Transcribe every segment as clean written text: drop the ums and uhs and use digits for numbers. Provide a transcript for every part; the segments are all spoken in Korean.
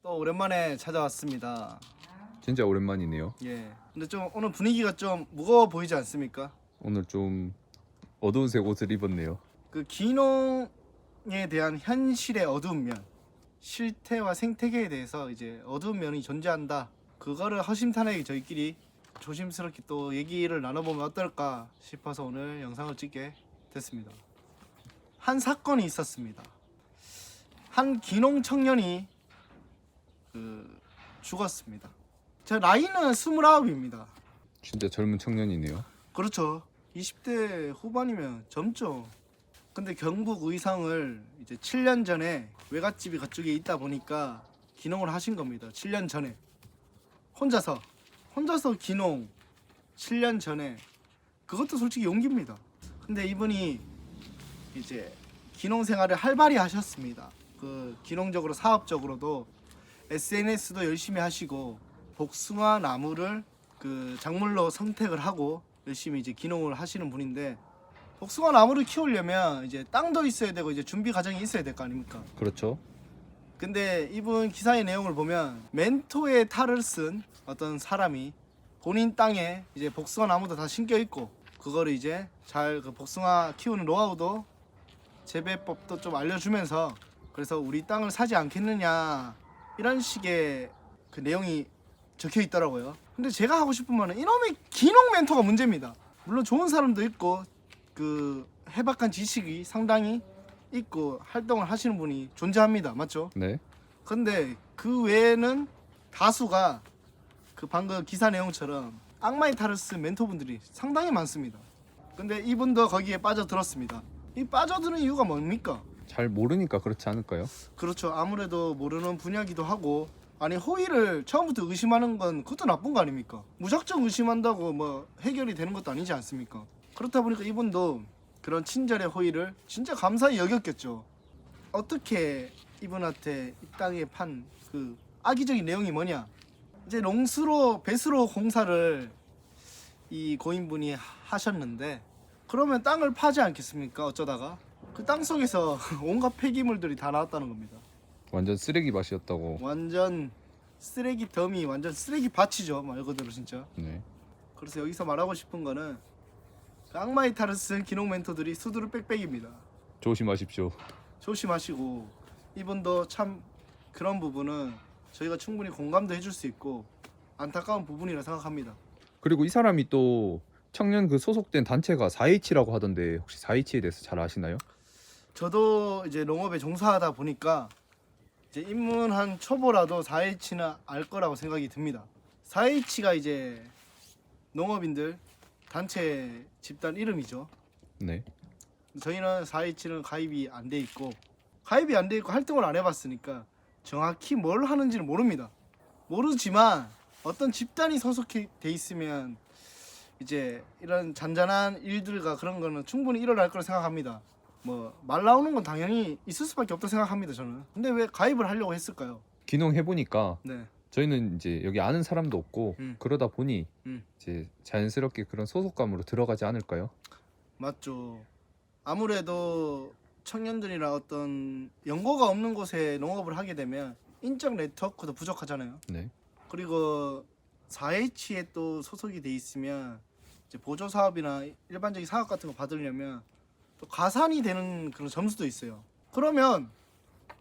또 오랜만에 찾아왔습니다. 진짜 오랜만이네요. 예. 근데 좀 오늘 분위기가 좀 무거워 보이지 않습니까? 오늘 좀 어두운 색 옷을 입었네요. 그 기농에 대한 현실의 어두운 면, 실태와 생태계에 대해서 이제 어두운 면이 존재한다. 그거를 허심탄회하게 저희끼리 조심스럽게 또 얘기를 나눠보면 어떨까 싶어서 오늘 영상을 찍게 됐습니다. 한 사건이 있었습니다. 한 기농 청년이 죽었습니다. 제 나이는 29입니다. 진짜 젊은 청년이네요. 그렇죠. 20대 후반이면 젊죠. 근데 경북 의성을 이제 7년 전에 외갓집이 그쪽에 있다 보니까 기농을 하신 겁니다. 7년 전에 혼자서 기농 7년 전에 그것도 솔직히 용기입니다. 근데 이분이 이제 기농 생활을 활발히 하셨습니다. 그 기농적으로 사업적으로도 SNS도 열심히 하시고 복숭아 나무를 그 작물로 선택을 하고 열심히 이제 기농을 하시는 분인데, 복숭아 나무를 키우려면 이제 땅도 있어야 되고 이제 준비 과정이 있어야 될 거 아닙니까? 그렇죠. 근데 이분 기사의 내용을 보면 멘토의 탈을 쓴 어떤 사람이 본인 땅에 이제 복숭아 나무도 다 심겨 있고 그거를 이제 잘 그 복숭아 키우는 노하우도 재배법도 좀 알려주면서, 그래서 우리 땅을 사지 않겠느냐 이런 식의 그 내용이 적혀 있더라고요. 근데 제가 하고 싶은 말은 이놈의 기농 멘토가 문제입니다. 물론 좋은 사람도 있고 그 해박한 지식이 상당히 있고 활동을 하시는 분이 존재합니다. 맞죠? 네. 근데 그 외에는 다수가 그 방금 기사 내용처럼 악마의 탈을 쓴 멘토분들이 상당히 많습니다. 근데 이분도 거기에 빠져들었습니다. 이 빠져드는 이유가 뭡니까? 잘 모르니까 그렇지 않을까요? 그렇죠. 아무래도 모르는 분야기도 하고, 아니 호의를 처음부터 의심하는 건 그것도 나쁜 거 아닙니까? 무작정 의심한다고 뭐 해결이 되는 것도 아니지 않습니까? 그렇다 보니까 이분도 그런 친절의 호의를 진짜 감사히 여겼겠죠. 어떻게 이분한테 이 땅에 판 그 악의적인 내용이 뭐냐? 이제 농수로 배수로 공사를 이 고인분이 하셨는데, 그러면 땅을 파지 않겠습니까? 어쩌다가 그 땅 속에서 온갖 폐기물들이 다 나왔다는 겁니다. 완전 쓰레기 맛이었다고. 완전 쓰레기 더미, 완전 쓰레기 밭이죠, 말 그대로 진짜. 네. 그래서 여기서 말하고 싶은 거는 그 악마의 탈을 쓴 기농 멘토들이 수두룩 빽빽입니다. 조심하십시오. 조심하시고, 이분도 참 그런 부분은 저희가 충분히 공감도 해줄 수 있고 안타까운 부분이라 생각합니다. 그리고 이 사람이 또 청년 그 소속된 단체가 4H라고 하던데 혹시 4H에 대해서 잘 아시나요? 저도 이제 농업에 종사하다 보니까 이제 입문한 초보라도 4H는 알 거라고 생각이 듭니다. 4H가 이제 농업인들 단체 집단 이름이죠. 네. 저희는 4H는 가입이 안 돼 있고 활동을 안 해봤으니까 정확히 뭘 하는지는 모릅니다. 모르지만 어떤 집단이 소속돼 있으면 이제 이런 잔잔한 일들과 그런 거는 충분히 일어날 거라 생각합니다. 뭐 말 나오는 건 당연히 있을 수밖에 없다 생각합니다, 저는. 근데 왜 가입을 하려고 했을까요? 기농 해보니까 네. 저희는 이제 여기 아는 사람도 없고 그러다 보니 음. 이제 자연스럽게 그런 소속감으로 들어가지 않을까요? 맞죠. 아무래도 청년들이나 어떤 연고가 없는 곳에 농업을 하게 되면 인적 네트워크도 부족하잖아요. 네. 그리고 4H에 또 소속이 돼 있으면 이제 보조 사업이나 일반적인 사업 같은 거 받으려면 또 가산이 되는 그런 점수도 있어요. 그러면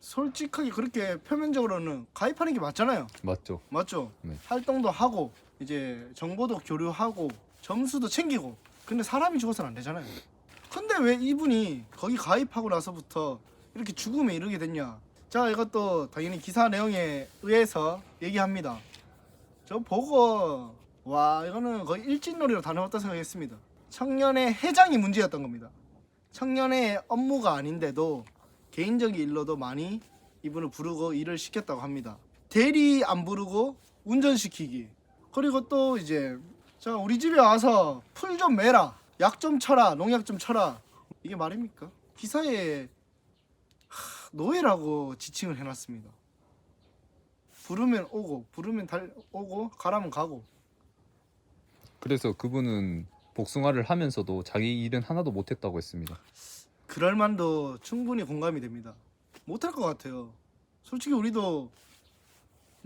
솔직하게 그렇게 표면적으로는 가입하는 게 맞잖아요. 맞죠. 맞죠? 네. 활동도 하고 이제 정보도 교류하고 점수도 챙기고. 근데 사람이 죽어서는 안 되잖아요. 근데 왜 이분이 거기 가입하고 나서부터 이렇게 죽음에 이르게 됐냐? 자, 이것도 당연히 기사 내용에 의해서 얘기합니다. 저 보고 와, 이거는 거의 일진놀이로 다 나왔다 생각했습니다. 청년의 회장이 문제였던 겁니다. 청년의 업무가 아닌데도 개인적인 일로도 많이 이분을 부르고 일을 시켰다고 합니다. 대리 안 부르고 운전시키기. 그리고 또 이제 자, 우리 집에 와서 풀 좀 매라, 약 좀 쳐라, 농약 좀 쳐라. 이게 말입니까? 기사에 노예라고 지칭을 해놨습니다. 부르면 오고, 부르면 오고, 가라면 가고. 그래서 그분은 복숭아를 하면서도 자기 일은 하나도 못했다고 했습니다. 그럴 만도 충분히 공감이 됩니다. 못할 것 같아요. 솔직히 우리도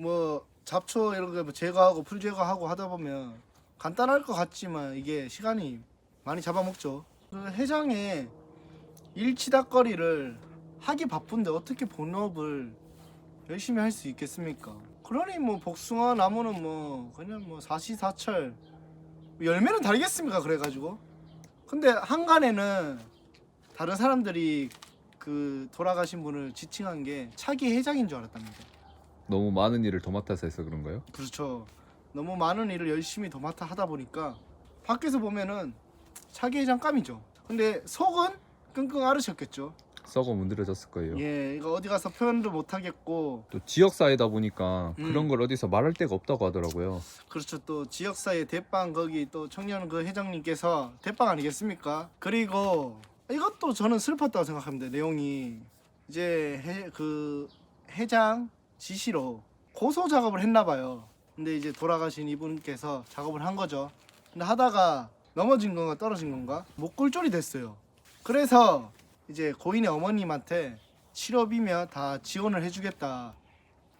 뭐 잡초 이런 거 제거하고 풀 제거하고 하다 보면 간단할 것 같지만 이게 시간이 많이 잡아먹죠. 그 회장의 일치닥거리를 하기 바쁜데 어떻게 본업을 열심히 할 수 있겠습니까? 그러니 뭐 복숭아 나무는 뭐 그냥 뭐 사시사철 열매는 다르겠습니까? 그래가지고 근데 한간에는 다른 사람들이 그 돌아가신 분을 지칭한 게 차기 회장인 줄 알았답니다. 너무 많은 일을 도맡아서 해서 그런가요? 그렇죠. 너무 많은 일을 열심히 도맡아 하다 보니까 밖에서 보면은 차기 회장감이죠. 근데 속은 끙끙 앓으셨겠죠. 썩어 문드러졌을 거예요. 예, 이거 어디 가서 표현도 못 하겠고, 또 지역사회다 보니까 음. 그런 걸 어디서 말할 데가 없다고 하더라고요. 그렇죠. 또 지역사회 대빵 거기 또 청년 그 회장님께서 대빵 아니겠습니까? 그리고 이것도 저는 슬펐다고 생각합니다. 내용이 이제 그 회장 지시로 고소 작업을 했나 봐요. 근데 이제 돌아가신 이분께서 작업을 한 거죠. 근데 하다가 넘어진 건가 떨어진 건가 목골절이 됐어요. 그래서 이제 고인의 어머님한테 치료비며 다 지원을 해주겠다.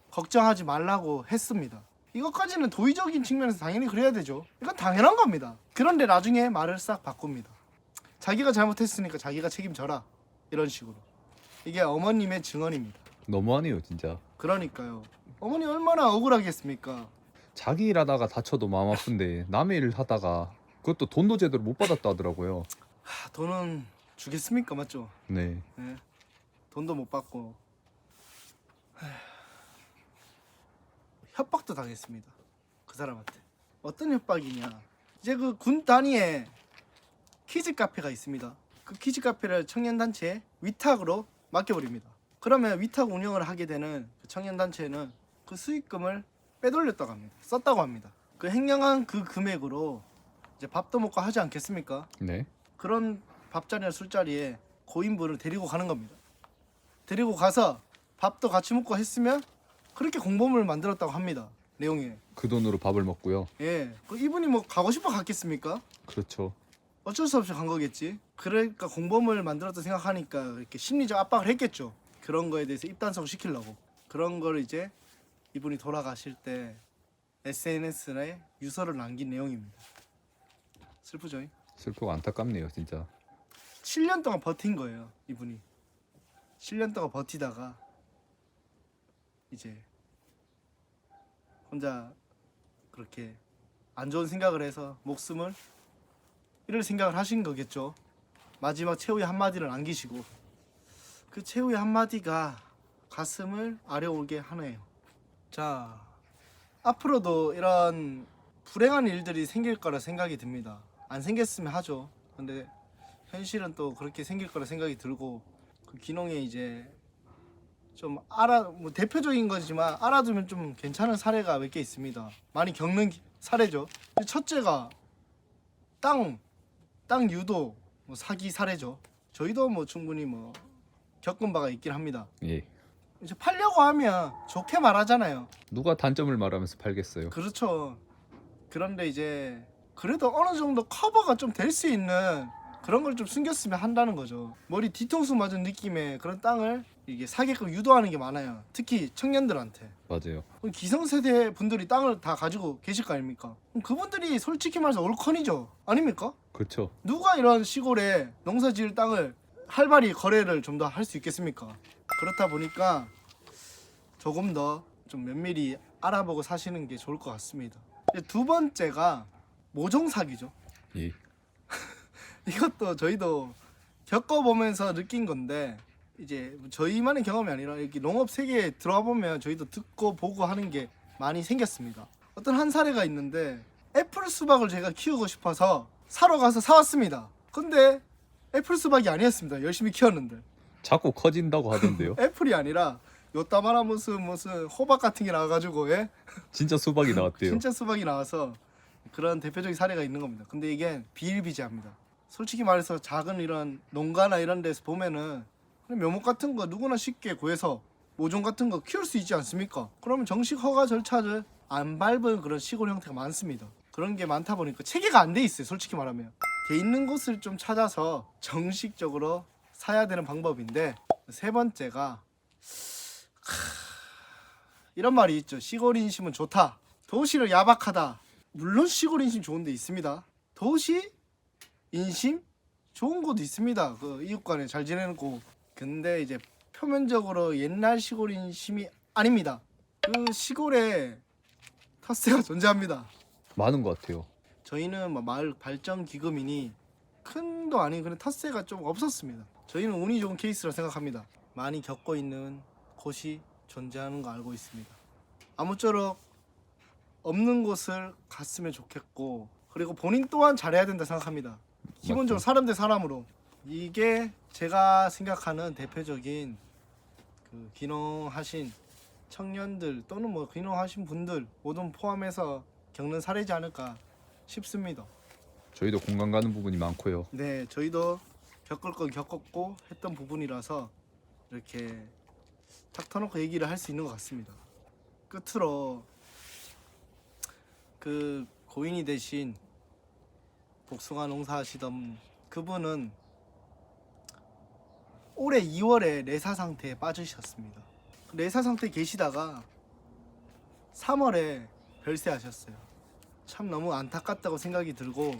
걱정하지 말라고 했습니다. 이것까지는 도의적인 측면에서 당연히 그래야 되죠. 이건 당연한 겁니다. 그런데 나중에 말을 싹 바꿉니다. 자기가 잘못했으니까 자기가 책임져라. 이런 식으로. 이게 어머님의 증언입니다. 너무하네요 진짜. 그러니까요. 어머니 얼마나 억울하겠습니까? 자기 일하다가 다쳐도 마음 아픈데 남의 일 하다가 그것도 돈도 제대로 못 받았다 하더라고요. 돈은 주겠습니까? 맞죠? 네. 네. 돈도 못 받고 협박도 당했습니다. 그 사람한테. 어떤 협박이냐? 이제 그 군 단위에 키즈 카페가 있습니다. 그 키즈 카페를 청년 단체에 위탁으로 맡겨버립니다. 그러면 위탁 운영을 하게 되는 그 청년 단체는 그 수익금을 빼돌렸다고 합니다. 썼다고 합니다. 그 횡령한 그 금액으로 이제 밥도 먹고 하지 않겠습니까? 네. 그런 밥자리나 술자리에 고인분을 데리고 가는 겁니다. 데리고 가서 밥도 같이 먹고 했으면 그렇게 공범을 만들었다고 합니다. 내용에. 그 돈으로 밥을 먹고요. 예. 그 이분이 뭐 가고 싶어 갔겠습니까? 그렇죠. 어쩔 수 없이 간 거겠지. 그러니까 공범을 만들었다 생각하니까 이렇게 심리적 압박을 했겠죠. 그런 거에 대해서 입단속 시키려고. 그런 거를 이제 이분이 돌아가실 때 SNS에 유서를 남긴 내용입니다. 슬프죠? 슬프고 안타깝네요 진짜. 7년 동안 버틴 거예요, 이분이. 7년 동안 버티다가 이제 혼자 그렇게 안 좋은 생각을 해서 목숨을 잃을 생각을 하신 거겠죠. 마지막 최후의 한마디를 남기시고 그 최후의 한마디가 가슴을 아려오게 하네요. 자, 앞으로도 이런 불행한 일들이 생길 거라 생각이 듭니다. 안 생겼으면 하죠. 근데 현실은 또 그렇게 생길 거라 생각이 들고 그 기농에 이제 좀 뭐 대표적인 거지만 알아두면 좀 괜찮은 사례가 몇 개 있습니다. 많이 겪는 사례죠. 첫째가 땅 유도 뭐 사기 사례죠. 저희도 뭐 충분히 뭐 겪은 바가 있긴 합니다. 예. 이제 팔려고 하면 좋게 말하잖아요. 누가 단점을 말하면서 팔겠어요. 그렇죠. 그런데 이제 그래도 어느 정도 커버가 좀 될 수 있는 그런 걸 좀 숨겼으면 한다는 거죠. 머리 뒤통수 맞은 느낌의 그런 땅을 이게 사게끔 유도하는 게 많아요. 특히 청년들한테. 맞아요. 그럼 기성세대 분들이 땅을 다 가지고 계실 거 아닙니까? 그럼 그분들이 솔직히 말해서 올컨이죠. 아닙니까? 그렇죠. 누가 이런 시골에 농사 지을 땅을 활발히 거래를 좀 더 할 수 있겠습니까? 그렇다 보니까 조금 더 좀 면밀히 알아보고 사시는 게 좋을 것 같습니다. 이제 두 번째가 모종 사기죠. 예. 이것도 저희도 겪어보면서 느낀 건데 이제 저희만의 경험이 아니라 이렇게 농업 세계에 들어가 보면 저희도 듣고 보고 하는 게 많이 생겼습니다. 어떤 한 사례가 있는데 애플 수박을 제가 키우고 싶어서 사러 가서 사왔습니다. 근데 애플 수박이 아니었습니다. 열심히 키웠는데 자꾸 커진다고 하던데요. 애플이 아니라 요따마나 무슨 호박 같은 게 나와가지고 예? 진짜 수박이 나왔대요. 진짜 수박이 나와서 그런 대표적인 사례가 있는 겁니다. 근데 이게 비일비재합니다. 솔직히 말해서 작은 이런 농가나 이런 데서 보면은 그냥 묘목 같은 거 누구나 쉽게 구해서 모종 같은 거 키울 수 있지 않습니까? 그러면 정식 허가 절차를 안 밟은 그런 시골 형태가 많습니다. 그런 게 많다 보니까 체계가 안 돼 있어요. 솔직히 말하면 돼 있는 곳을 좀 찾아서 정식적으로 사야 되는 방법인데 세 번째가 이런 말이 있죠. 시골 인심은 좋다. 도시는 야박하다. 물론 시골 인심 좋은 데 있습니다. 도시 인심 좋은 곳도 있습니다. 그 이웃 간에 잘 지내는 곳. 근데 이제 표면적으로 옛날 시골 인심이 아닙니다. 그 시골에 텃세가 존재합니다. 많은 것 같아요. 저희는 뭐 마을 발전 기금이니 큰도 아닌 그런 텃세가 좀 없었습니다. 저희는 운이 좋은 케이스라 생각합니다. 많이 겪고 있는 곳이 존재하는 거 알고 있습니다. 아무쪼록 없는 곳을 갔으면 좋겠고, 그리고 본인 또한 잘해야 된다 생각합니다. 기본적으로 맞죠. 사람 대 사람으로. 이게 제가 생각하는 대표적인 그 귀농하신 청년들 또는 뭐 귀농하신 분들 모두 포함해서 겪는 사례지 않을까 싶습니다. 저희도 공감 가는 부분이 많고요. 네, 저희도 겪을 건 겪었고 했던 부분이라서 이렇게 탁 터놓고 얘기를 할 수 있는 것 같습니다. 끝으로 그 고인이 되신 복숭아 농사하시던 그분은 올해 2월에 내사 상태에 빠지셨습니다. 내사 상태에 계시다가 3월에 별세하셨어요. 참 너무 안타깝다고 생각이 들고,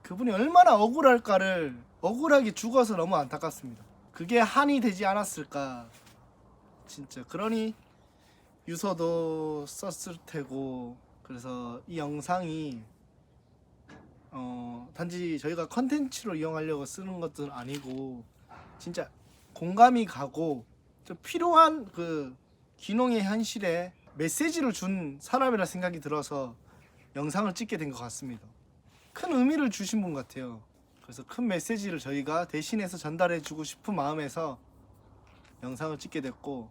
그분이 얼마나 억울할까를, 억울하게 죽어서 너무 안타깝습니다. 그게 한이 되지 않았을까. 진짜 그러니 유서도 썼을 테고. 그래서 이 영상이 단지 저희가 컨텐츠로 이용하려고 쓰는 것은 아니고 진짜 공감이 가고 좀 필요한 그 귀농의 현실에 메시지를 준 사람이라 생각이 들어서 영상을 찍게 된 것 같습니다. 큰 의미를 주신 분 같아요. 그래서 큰 메시지를 저희가 대신해서 전달해 주고 싶은 마음에서 영상을 찍게 됐고,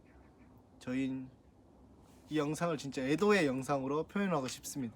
저희는 이 영상을 진짜 애도의 영상으로 표현하고 싶습니다.